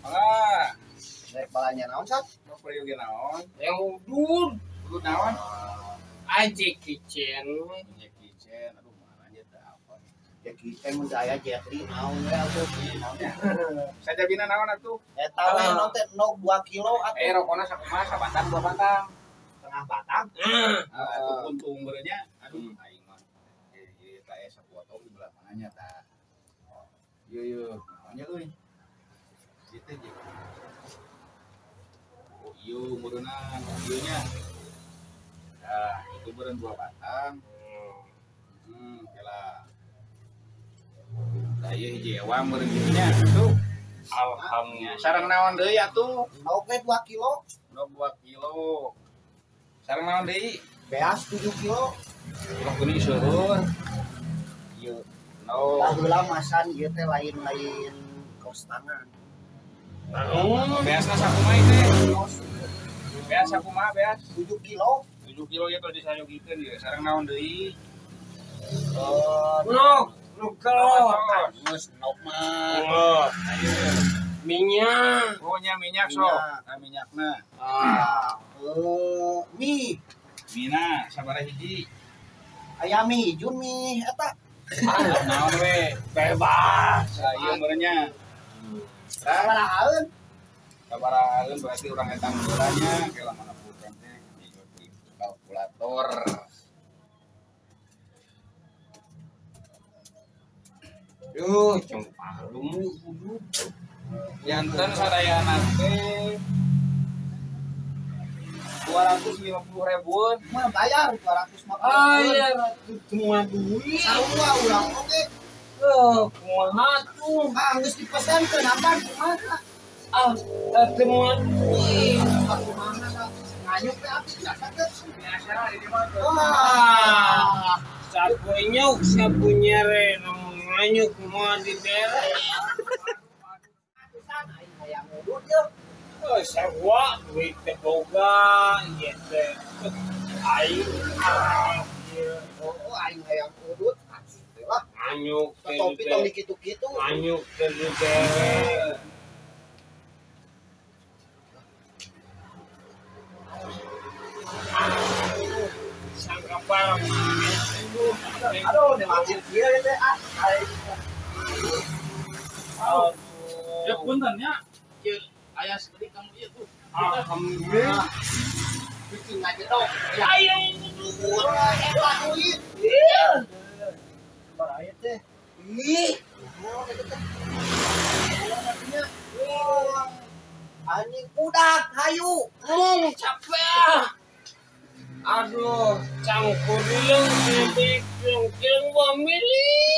Ah, Rek balanya naon sat? mau pergi ke naon? Yang udun. Dulu naon? Aja kitchen. Minyak kitchen. Aduh, mana aja tak apa. Ya kita mun saya Jetri naon we atuh. Saja bina naon atuh? Eta we naon teh 2 kilo atuh. Rokona sakumaha sabatang 2 batang. Setengah batang. Atuh untung beureunya. Aduh, aing mah. Ieu tah aya sapotong di belah mananya tah. Ieu namanya euy. Kitu je. Oh, ieu meureunna, ieunya. Nah, itu beureun 2 batang. Kela. Da ieu hiji ewang meureun kieunya tuh. Alhamdulillah. Sareng naon deui atuh? Naon we 2 kilo. 2 kilo. Sareng naon deui? Beas 7 kilo. Mah kuning seueur. Ieu. No. Baheula masan ieu teh lain-lain kostangan. Beasna sakumaha teh? Beas sakumaha beas? 7 kilo. 7 kilo ya terus disayogikeun ieu. Sareng naon deui? Kalau Geus nok mah. minyak. Oh nya minyak sok. Nah minyakna. Mie. Mina sabaraha hiji? Aya mie hijun mie eta. Naon we? Bebas. Nah ieu meureunnya. Sabarahaeun? Sabarahaeun berarti urang eta meureunnya kela mana pulpen teh di kalkulator. Yuh, cempah lu kudu. Janten sadayana teh 250.000-an. Mah bayar 250. Ayah, cuma duit. Sarua urang oge. Kumaha tuh? Geus dipesankeun apa kumaha? Cuma duit. Kumaha nganyuk teh abdi biasa teh. Biasa di mah. Sapunya re, namun nganyuk mau dibere. Atusan aing hayang ngudut yeuh. Sewa duit teh boga, ieu teh. Aing Aing hayang ngudut. Lah, nganyuk teh topi tong dikitu-kitu. nganyuk teh dibere. Sangka parah Aduh, nemakin kieu teh Ya punten nya. Kieu aya sedih kamu ieu tuh. Alhamdulillah. bikin aja dong. Ya, Ayo eta duit. iya. Baraya teh. Ih. Anjing budak hayu. Capek. Aduh, cangkur yang bebek yang 2 mili.